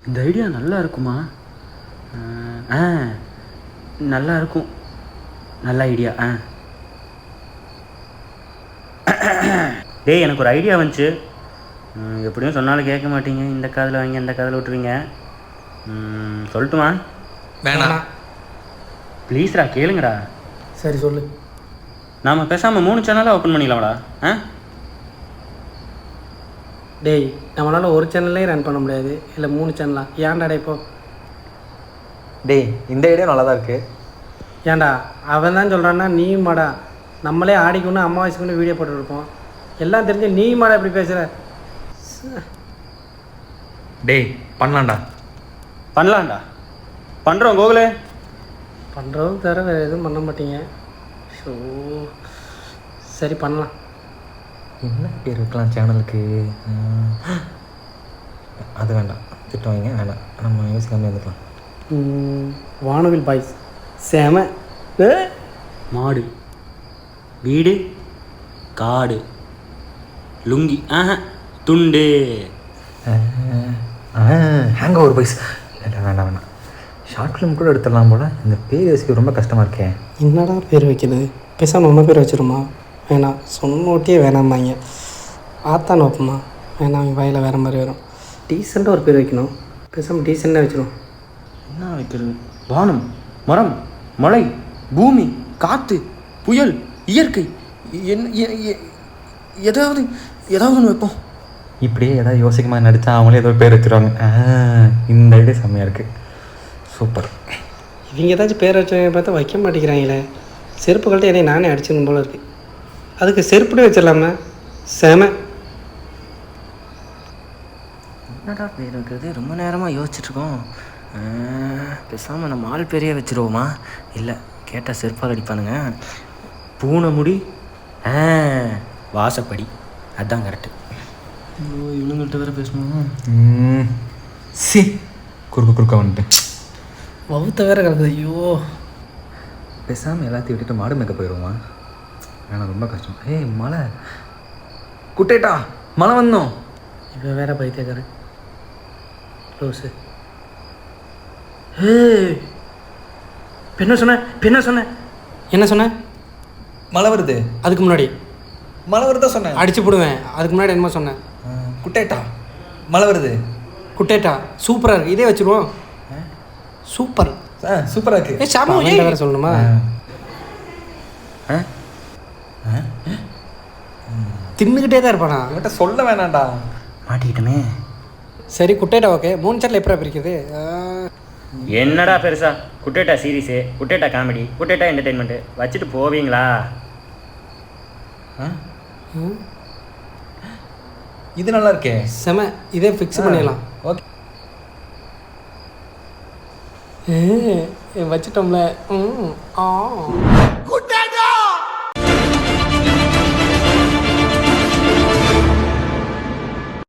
இந்த ஐடியா நல்லா இருக்குமா? ஆ நல்லா இருக்கும். நல்ல ஐடியா. டேய், எனக்கு ஒரு ஐடியா வந்துச்சு. எப்படியும் சொன்னாலும் கேட்க மாட்டீங்க. இந்த காதில் வாங்கி அந்த காதில் விட்டுருவீங்க. சொல்லட்டுமா? வேணாம். ப்ளீஸ்ரா, கேளுங்கடா. சரி சொல்லு. நாம் பேசாமல் 3 சேனலாக ஓப்பன் பண்ணிக்கலாம்டா. டேய், நம்மளால் ஒரு சேனல்லே ரன் பண்ண முடியாது, இல்லை 3 சேனலா? ஏன்டா இப்போ? டேய், இந்த ஐடியா நல்லா தான் இருக்குது. ஏன்டா அவன் தான் சொல்கிறான்னா நீ மாடா? நம்மளே ஆடிக்கொண்டு அமாவாசைக்குன்னு வீடியோ போட்டுருப்போம். எல்லாம் தெரிஞ்சு நீ மாடா இப்படி பேசுகிற? டேய், பண்ணலாம்டா. பண்ணுறோம் கோகுலே. பண்ணுறதும் தவிர வேறு எதுவும் பண்ண மாட்டீங்க. ஸோ சரி பண்ணலாம். என்ன பேர் வைக்கலாம் சேனலுக்கு? அது வேண்டாம், திட்டம் வைங்க. வேண்டாம், நம்ம யோசிக்காமல் இருந்துக்கலாம். வானவில் பாய்ஸ். செம. மாடு, வீடு, காடு, லுங்கி, துண்டு. Hang over boys. வேண்டாம். ஷார்ட் ஃபிலிம் கூட எடுத்துடலாம் போல். இந்த பேர் யோசிக்க ரொம்ப கஷ்டமாக இருக்கேன். என்னடா பேர் வைக்கிறது? பேசாமல் நம்ம பேர் வச்சிருமா? வேணாம், சொன்னோட்டியே வேணாமாங்க. ஆத்தான் வைப்போமா? வேணாம், அவங்க வாயில் வேறு மாதிரி வரும். டீசெண்டாக ஒரு பேர் வைக்கணும். பேசாமல் டீசெண்டாக வச்சிடும். என்ன வைக்கிறது? வானம், மரம், மழை, பூமி, காற்று, புயல், இயற்கை, ஏதாவது ஒன்று வைப்போம். இப்படியே ஏதாவது யோசிக்கமாக நடித்தா அவங்களே ஏதோ பேர் வச்சுருவாங்க. இந்த ஐடியா செம்மையாக இருக்குது. சூப்பர். இவங்க ஏதாச்சும் பேர் வச்சு பார்த்தா வைக்க மாட்டேங்கிறாங்களே. செருப்பு கழட்டி என்னை நானே அடிச்சிடணும் போல இருக்குது. அதுக்கு செருப்புடே வச்சிடலாமே. செம. என்னடா பேர் வைக்கிறது? ரொம்ப நேரமாக யோசிச்சுட்ருக்கோம். பேசாமல் நம்ம ஆள் பேரையே வச்சுருவோமா? இல்லை, கேட்டால் செருப்பால் அடிப்பானுங்க. பூனை முடி, வாசப்படி, அதுதான் கரெக்டு. இவனுங்கள்ட்ட வேறு பேசணும். குறுக்க வந்துட்டேன். வவுத்த வேற கிடக்குது. ஐயோ, பேசாமல் எல்லாத்தையும் விட்டுட்டு மாடு மேய்க்க போயிடுவோமா? வேணாம், ரொம்ப கஷ்டம். மழை, குட்டேட்டா மழை வந்தோம். இப்போ வேற பைத்தியக்காரன் க்ளோஸு. என்ன சொன்ன? மழை வருது. அதுக்கு முன்னாடி மழை வருதா சொன்னேன். அடிச்சு போடுவேன். அதுக்கு முன்னாடி என்னமோ சொன்னேன். குட்டேட்டா மழை வருது. குட்டேட்டா சூப்பராக இருக்குது. இதே வச்சுருவோம். சூப்பர். சூப்பராக இருக்குது. சாமி வேறு சொல்லணுமா? தின்னுக்கிட்டே தான் இருப்பானா? அவன்கிட்ட சொல்ல வேணாண்டா. மாட்டிக்கிட்டமே. சரி, குட்டேட்டா ஓகே. 3 சேனல் எப்படா பிரிக்குது? என்னடா பெருசா? குட்டேட்டா சீரீஸு, குட்டேட்டா காமெடி, குட்டேட்டா என்டர்டெயின்மெண்ட்டு வச்சுட்டு போவீங்களா? இது நல்லா இருக்கே. செம. இதே ஃபிக்ஸ் பண்ணிடலாம். ஓகே. வச்சுட்டோம்ல.